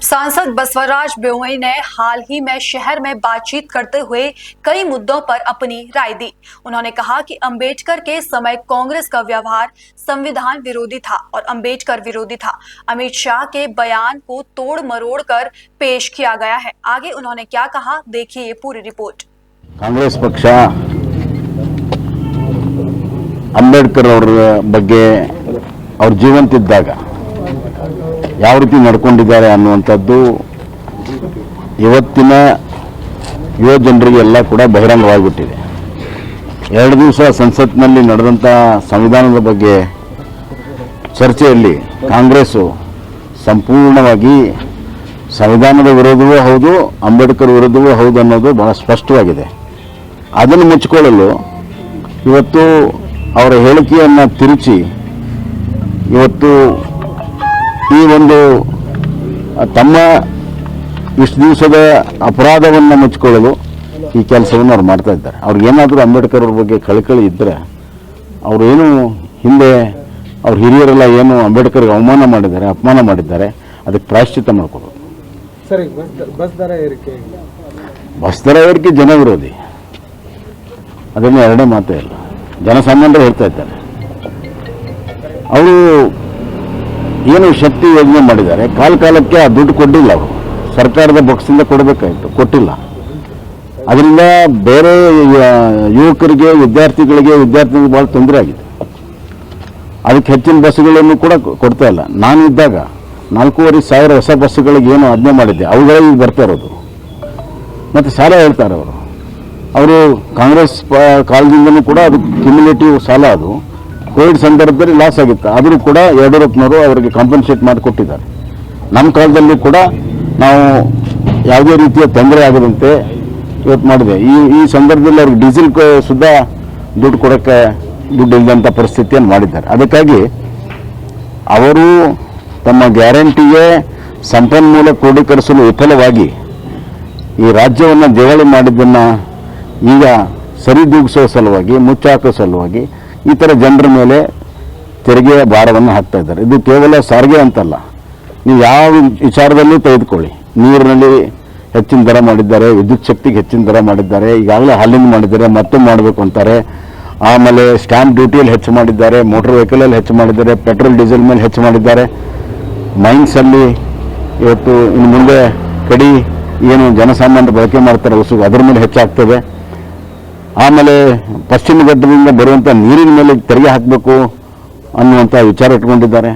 सांसद बसवराज बोम्मई ने हाल ही में शहर में बातचीत करते हुए कई मुद्दों पर अपनी राय दी। उन्होंने कहा कि अंबेडकर के समय कांग्रेस का व्यवहार संविधान विरोधी था और अंबेडकर विरोधी था। अमित शाह के बयान को तोड़ मरोड़ कर पेश किया गया है। आगे उन्होंने क्या कहा, देखिए ये पूरी रिपोर्ट। कांग्रेस पक्ष अंबेडकर ಬಗ್ಗೆ ಅವ್ರ ಜೀವಂತಿದ್ದಾಗ ಯಾವ ರೀತಿ ನಡ್ಕೊಂಡಿದ್ದಾರೆ ಅನ್ನುವಂಥದ್ದು ಇವತ್ತಿನ ಯುವ ಜನರಿಗೆಲ್ಲ ಕೂಡ ಬಹಿರಂಗವಾಗಿಬಿಟ್ಟಿದೆ। 2 ದಿವಸ ಸಂಸತ್ನಲ್ಲಿ ನಡೆದಂಥ ಸಂವಿಧಾನದ ಬಗ್ಗೆ ಚರ್ಚೆಯಲ್ಲಿ ಕಾಂಗ್ರೆಸ್ ಸಂಪೂರ್ಣವಾಗಿ ಸಂವಿಧಾನದ ವಿರೋಧವೂ ಹೌದು, ಅಂಬೇಡ್ಕರ್ ವಿರೋಧವೂ ಹೌದು ಅನ್ನೋದು ಬಹಳ ಸ್ಪಷ್ಟವಾಗಿದೆ। ಅದನ್ನು ಮುಚ್ಚಿಕೊಳ್ಳಲು ಇವತ್ತು ಅವರ ಹೇಳಿಕೆಯನ್ನು ತಿರುಚಿ ಇವತ್ತು ಈ ಒಂದು ತಮ್ಮ ಇಷ್ಟು ದಿವಸದ ಅಪರಾಧವನ್ನು ಮುಚ್ಚಿಕೊಳ್ಳಲು ಈ ಕೆಲಸವನ್ನು ಅವ್ರು ಮಾಡ್ತಾ ಇದ್ದಾರೆ। ಅವ್ರಿಗೇನಾದರೂ ಅಂಬೇಡ್ಕರ್ ಅವ್ರ ಬಗ್ಗೆ ಕಳಕಳಿ ಇದ್ದರೆ ಅವರು ಏನು ಹಿಂದೆ ಅವ್ರ ಹಿರಿಯರೆಲ್ಲ ಏನು ಅಂಬೇಡ್ಕರ್ಗೆ ಅಪಮಾನ ಮಾಡಿದ್ದಾರೆ ಅದಕ್ಕೆ ಪ್ರಾಯಶ್ಚಿತ್ತ ಮಾಡ್ಕೋಬೇಕು। ಸರಿ, ಬಸ್ ದರ ಏರಿಕೆ ಜನ ವಿರೋಧಿ, ಅದನ್ನು ಎರಡೇ ಮಾತೇ ಇಲ್ಲ। ಜನಸಾಮಾನ್ಯರು ಹೇಳ್ತಾ ಇದ್ದಾರೆ ಅವರು ಏನು ಶಕ್ತಿ ಯೋಜನೆ ಮಾಡಿದ್ದಾರೆ, ಕಾಲಕ್ಕೆ ಆ ದುಡ್ಡು ಕೊಟ್ಟಿಲ್ಲ, ಅವರು ಸರ್ಕಾರದ ಬಾಕ್ಸಿಂದ ಕೊಡಬೇಕಾಯಿತು, ಕೊಟ್ಟಿಲ್ಲ। ಅದರಿಂದ ಬೇರೆ ಯುವಕರಿಗೆ ವಿದ್ಯಾರ್ಥಿಗಳಿಗೆ ಭಾಳ ತೊಂದರೆ ಆಗಿದೆ। ಅದಕ್ಕೆ ಹೆಚ್ಚಿನ ಬಸ್ಸುಗಳನ್ನು ಕೂಡ ಕೊಡ್ತಾ ಇಲ್ಲ। ನಾನು ಇದ್ದಾಗ 4,500 ಹೊಸ ಬಸ್ಸುಗಳಿಗೆ ಏನು ಆಜ್ಞೆ ಮಾಡಿದ್ದೆ, ಅವುಗಳೇ ಈಗ ಬರ್ತಾ ಇರೋದು। ಮತ್ತು ಸಾಲ ಹೇಳ್ತಾರೆ ಅವರು ಕಾಂಗ್ರೆಸ್ ಕಾಲದಿಂದನೂ ಕೂಡ ಅದು ಕ್ಯುಮ್ಯುಲೇಟಿವ್ ಸಾಲ, ಅದು ಕೋವಿಡ್ ಸಂದರ್ಭದಲ್ಲಿ ಲಾಸ್ ಆಗಿತ್ತು, ಆದರೂ ಕೂಡ ಯಡಿಯೂರಪ್ಪನವರು ಅವರಿಗೆ ಕಾಂಪನ್ಸೇಟ್ ಮಾಡಿಕೊಟ್ಟಿದ್ದಾರೆ। ನಮ್ಮ ಕಾಲದಲ್ಲಿ ಕೂಡ ನಾವು ಯಾವುದೇ ರೀತಿಯ ತೊಂದರೆ ಆಗದಂತೆ ಇವತ್ತು ಮಾಡಿದೆ। ಈ ಸಂದರ್ಭದಲ್ಲಿ ಅವ್ರಿಗೆ ಡೀಸೆಲ್ ಸುದ್ದ ದುಡ್ಡು ಕೊಡೋಕ್ಕೆ ದುಡ್ಡು ಇಲ್ಲದಂಥ ಪರಿಸ್ಥಿತಿಯನ್ನು ಮಾಡಿದ್ದಾರೆ। ಅದಕ್ಕಾಗಿ ಅವರು ತಮ್ಮ ಗ್ಯಾರಂಟಿಗೆ ಸಂಪನ್ಮೂಲ ಕ್ರೋಢೀಕರಿಸಲು ವಿಫಲವಾಗಿ ಈ ರಾಜ್ಯವನ್ನು ದಿವಾಳಿ ಮಾಡಿದ್ದನ್ನು ಈಗ ಸರಿದೂಗಿಸೋ ಸಲುವಾಗಿ, ಮುಚ್ಚಾಕೋ ಸಲುವಾಗಿ ಈ ಥರ ಜನರ ಮೇಲೆ ತೆರಿಗೆಯ ಭಾರವನ್ನು ಹಾಕ್ತಾ ಇದ್ದಾರೆ। ಇದು ಕೇವಲ ಸಾರಿಗೆ ಅಂತಲ್ಲ, ನೀವು ಯಾವ ವಿಚಾರದಲ್ಲೂ ತೆಗೆದುಕೊಳ್ಳಿ, ನೀರಿನಲ್ಲಿ ಹೆಚ್ಚಿನ ದರ ಮಾಡಿದ್ದಾರೆ, ವಿದ್ಯುತ್ ಶಕ್ತಿಗೆ ಹೆಚ್ಚಿನ ದರ ಮಾಡಿದ್ದಾರೆ, ಈಗಾಗಲೇ ಹಾಲಿಂದ ಮಾಡಿದ್ದಾರೆ, ಮತ್ತೊಮ್ಮೆ ಮಾಡಬೇಕು ಅಂತಾರೆ। ಆಮೇಲೆ ಸ್ಟ್ಯಾಂಪ್ ಡ್ಯೂಟಿಯಲ್ಲಿ ಹೆಚ್ಚು ಮಾಡಿದ್ದಾರೆ, ಮೋಟರ್ ವೆಹಿಕಲಲ್ಲಿ ಹೆಚ್ಚು ಮಾಡಿದ್ದಾರೆ, ಪೆಟ್ರೋಲ್ ಡೀಸೆಲ್ ಮೇಲೆ ಹೆಚ್ಚು ಮಾಡಿದ್ದಾರೆ, ಮೈನ್ಸಲ್ಲಿ ಇವತ್ತು ಇನ್ನು ಮುಂದೆ ಕಡಿ ಏನು ಜನಸಾಮಾನ್ಯರು ಬಳಕೆ ಮಾಡ್ತಾರೆ ಉಸುಗು, ಅದರ ಮೇಲೆ ಹೆಚ್ಚಾಗ್ತದೆ। ಆಮೇಲೆ ಪಶ್ಚಿಮ ಘಟ್ಟದಿಂದ ಬರುವಂಥ ನೀರಿನ ಮೇಲೆ ತೆರಿಗೆ ಹಾಕಬೇಕು ಅನ್ನುವಂಥ ವಿಚಾರ ಇಟ್ಕೊಂಡಿದ್ದಾರೆ।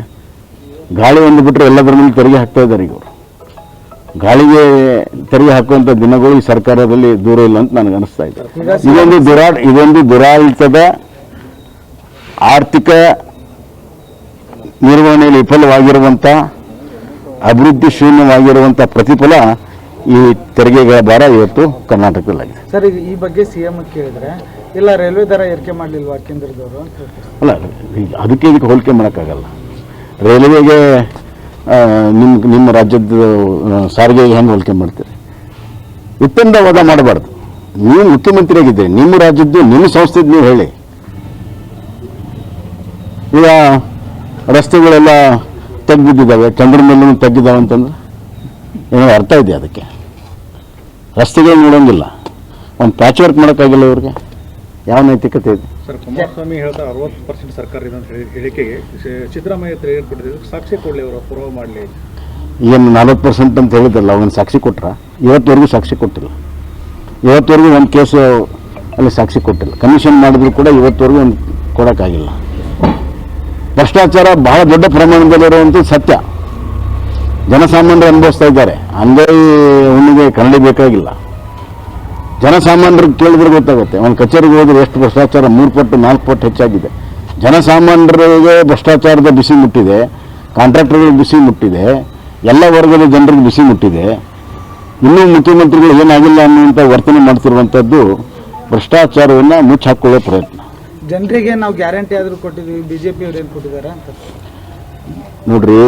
ಗಾಳಿ ಒಂದು ಬಿಟ್ಟರೆ ಎಲ್ಲದರ ಮೇಲೆ ತೆರಿಗೆ ಹಾಕ್ತಾ ಇದ್ದಾರೆ। ಈಗ ಗಾಳಿಗೆ ತೆರಿಗೆ ಹಾಕುವಂಥ ದಿನಗಳು ಈ ಸರ್ಕಾರದಲ್ಲಿ ದೂರ ಇಲ್ಲ ಅಂತ ನನಗೆ ಅನಿಸ್ತಾ ಇದೆ। ಇದೊಂದು ದುರಾಡಳಿತದ ಆರ್ಥಿಕ ನಿರ್ವಹಣೆಯಲ್ಲಿ ವಿಫಲವಾಗಿರುವಂಥ, ಅಭಿವೃದ್ಧಿ ಶೂನ್ಯವಾಗಿರುವಂಥ ಪ್ರತಿಫಲ ಈ ತೆರಿಗೆಗಳ ಭಾರ ಇವತ್ತು ಕರ್ನಾಟಕದಲ್ಲಾಗಿದೆ। ಸರ್, ಈ ಬಗ್ಗೆ ಸಿಎಂ ಕೇಳಿದ್ರೆ ಇಲ್ಲ ರೈಲ್ವೆ ದರ ಏರಿಕೆ ಮಾಡಲಿಲ್ವಾ ಕೇಂದ್ರದವರು ಅಂತ? ಅಲ್ಲ, ಅದಕ್ಕೆ ಇದಕ್ಕೆ ಹೋಲಿಕೆ ಮಾಡೋಕ್ಕಾಗಲ್ಲ। ರೈಲ್ವೆಗೆ ನಿಮ್ಮ ರಾಜ್ಯದ ಸಾರಿಗೆಗೆ ಹೆಂಗೆ ಹೋಲಿಕೆ ಮಾಡ್ತೀರಿ? ಉತ್ತಮವಾದ ಮಾಡಬಾರ್ದು। ನೀವು ಮುಖ್ಯಮಂತ್ರಿಯಾಗಿದ್ದೀರಿ, ನಿಮ್ಮ ರಾಜ್ಯದ್ದು ನಿಮ್ಮ ಸಂಸ್ಥೆದ್ದು ನೀವು ಹೇಳಿ। ಈಗ ರಸ್ತೆಗಳೆಲ್ಲ ತೆಗ್ದಿದ್ದಾವೆ, ಚಂದ್ರ ಮೇಲೂ ತೆಗ್ದಿದ್ದಾವೆ ಅಂತಂದ್ರೆ ಏನೋ ಅರ್ಥ ಇದೆ ಅದಕ್ಕೆ? ರಸ್ತೆಗಳು ನೋಡೋಂಗಿಲ್ಲ, ಒಂದು ಪ್ಯಾಚ್ ವರ್ಕ್ ಮಾಡೋಕ್ಕಾಗಿಲ್ಲ ಇವ್ರಿಗೆ, ಯಾವ ನೈತಿಕತೆ ಇದೆ? ಸರ್, ಕುಮಾರಸ್ವಾಮಿ ಹೇಳ್ತಾ 60% ಸರ್ಕಾರ ಇದೆ ಅಂತ ಹೇಳಿಕೆಗೆ ಸಿದ್ದರಾಮಯ್ಯ ತೆರಿಗೆ ಕೊಟ್ಟಿದ್ದು ಸಾಕ್ಷಿ ಕೊಡಲಿ, ಅವರು ಪೂರ್ವ ಮಾಡಲಿ। ಏನು 40% ಅಂತ ಹೇಳಿದ್ರಲ್ಲ, ಅವನು ಸಾಕ್ಷಿ ಕೊಟ್ರ? ಇವತ್ತುವರೆಗೂ ಸಾಕ್ಷಿ ಕೊಟ್ಟಿಲ್ಲ। ಇವತ್ತುವರೆಗೂ ಒಂದು ಕೇಸು ಅಲ್ಲಿ ಸಾಕ್ಷಿ ಕೊಟ್ಟಿಲ್ಲ। ಕಮಿಷನ್ ಮಾಡಿದ್ರು ಕೂಡ ಇವತ್ತುವರೆಗೂ ಒಂದು ಕೊಡೋಕ್ಕಾಗಿಲ್ಲ। ಭ್ರಷ್ಟಾಚಾರ ಬಹಳ ದೊಡ್ಡ ಪ್ರಮಾಣದಲ್ಲಿರುವಂಥದ್ದು ಸತ್ಯ, ಜನಸಾಮಾನ್ಯರು ಅನುಭವಿಸ್ತಾ ಇದ್ದಾರೆ। ಅಂಗೈ ಹುಣ್ಣಿಗೆ ಕನ್ನಡಿ ಬೇಕಾಗಿಲ್ಲ, ಜನಸಾಮಾನ್ಯರಿಗೆ ಕೇಳಿದ್ರೆ ಗೊತ್ತಾಗುತ್ತೆ। ಒಂದು ಕಚೇರಿಗೆ ಹೋದ್ರೆ ಎಷ್ಟು ಭ್ರಷ್ಟಾಚಾರ 3 ಪಟ್ಟು 4 ಪಟ್ಟು ಹೆಚ್ಚಾಗಿದೆ। ಜನಸಾಮಾನ್ಯರಿಗೆ ಭ್ರಷ್ಟಾಚಾರದ ಬಿಸಿ ಮುಟ್ಟಿದೆ, ಕಾಂಟ್ರಾಕ್ಟರ್ಗಳಿಗೆ ಬಿಸಿ ಮುಟ್ಟಿದೆ, ಎಲ್ಲ ವರ್ಗದ ಜನರಿಗೆ ಬಿಸಿ ಮುಟ್ಟಿದೆ। ಇನ್ನೂ ಮುಖ್ಯಮಂತ್ರಿಗಳು ಏನಾಗಿಲ್ಲ ಅನ್ನುವಂಥ ವರ್ತನೆ ಮಾಡ್ತಿರುವಂಥದ್ದು ಭ್ರಷ್ಟಾಚಾರವನ್ನು ಮುಚ್ಚಾಕೊಳ್ಳೋ ಪ್ರಯತ್ನ। ಜನರಿಗೆ ನಾವು ಗ್ಯಾರಂಟಿ ಆದರೂ ಕೊಟ್ಟಿದ್ದೀವಿ, ಬಿಜೆಪಿ ಅವ್ರು ಏನು ಕೊಟ್ಟಿದ್ದಾರೆ ಅಂತ ನೋಡ್ರಿ,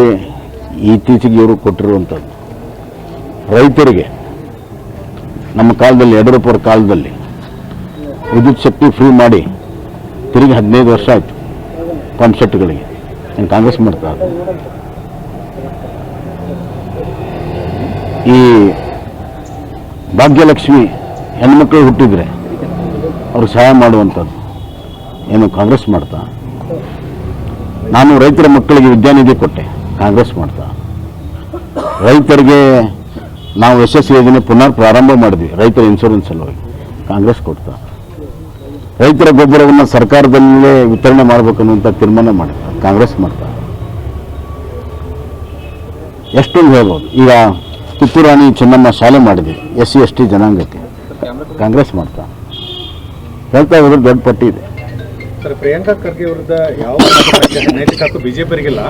ಇತ್ತೀಚೆಗೆ ಇವರು ಕೊಟ್ಟಿರುವಂಥದ್ದು ರೈತರಿಗೆ ನಮ್ಮ ಕಾಲದಲ್ಲಿ, ಯಡಿಯೂರಪ್ಪರ ಕಾಲದಲ್ಲಿ ವಿದ್ಯುತ್ ಶಕ್ತಿ ಫ್ರೀ ಮಾಡಿ ತಿರುಗಿ 15 ವರ್ಷ ಆಯಿತು ಪಂಪ್ ಸೆಟ್ಗಳಿಗೆ. ಕಾಂಗ್ರೆಸ್ ಮಾಡ್ತಾ ಈ ಭಾಗ್ಯಲಕ್ಷ್ಮಿ ಹೆಣ್ಮಕ್ಳು ಹುಟ್ಟಿದ್ರೆ ಅವ್ರಿಗೆ ಸಹಾಯ ಮಾಡುವಂಥದ್ದು ಏನು ಕಾಂಗ್ರೆಸ್ ಮಾಡ್ತಾ? ನಾನು ರೈತರ ಮಕ್ಕಳಿಗೆ ವಿದ್ಯಾನಿಧಿ ಕೊಟ್ಟೆ, ಕಾಂಗ್ರೆಸ್ ಮಾಡ್ತಾ? ರೈತರಿಗೆ ನಾವು ಯಶಸ್ವಿ ಯೋಜನೆ ಪುನರ್ ಪ್ರಾರಂಭ ಮಾಡಿದ್ವಿ ರೈತರ ಇನ್ಶೂರೆನ್ಸ್ ಸಲುವಾಗಿ, ಕಾಂಗ್ರೆಸ್ ಕೊಡ್ತಾ? ರೈತರ ಗೊಬ್ಬರವನ್ನು ಸರ್ಕಾರದಲ್ಲೇ ವಿತರಣೆ ಮಾಡಬೇಕನ್ನುವಂಥ ತೀರ್ಮಾನ ಮಾಡಿದ, ಕಾಂಗ್ರೆಸ್ ಮಾಡ್ತಾ? ಎಷ್ಟೊಂದು ಹೇಳ್ಬೋದು. ಈಗ ಕಿತ್ತೂರಾಣಿ ಚೆನ್ನಮ್ಮ ಶಾಲೆ ಮಾಡಿದ್ವಿ SC ST ಜನಾಂಗಕ್ಕೆ, ಕಾಂಗ್ರೆಸ್ ಮಾಡ್ತಾ? ಹೇಳ್ತಾ ಹೋದ್ರೆ ದೊಡ್ಡ ಪಟ್ಟಿ ಇದೆ. ಸರ್, ಪ್ರಿಯಾಂಕಾ ಖರ್ಗೆ ವಿರುದ್ಧ ಯಾವ ನೈತಿಕ ಹಕ್ಕು ಬಿಜೆಪಿಯರಿಗಿಲ್ಲ.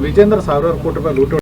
ವಿಜೇಂದ್ರ ಸಾವಿರಾರು ಕೋಟಿ ರೂಪಾಯಿ ಲೂಟ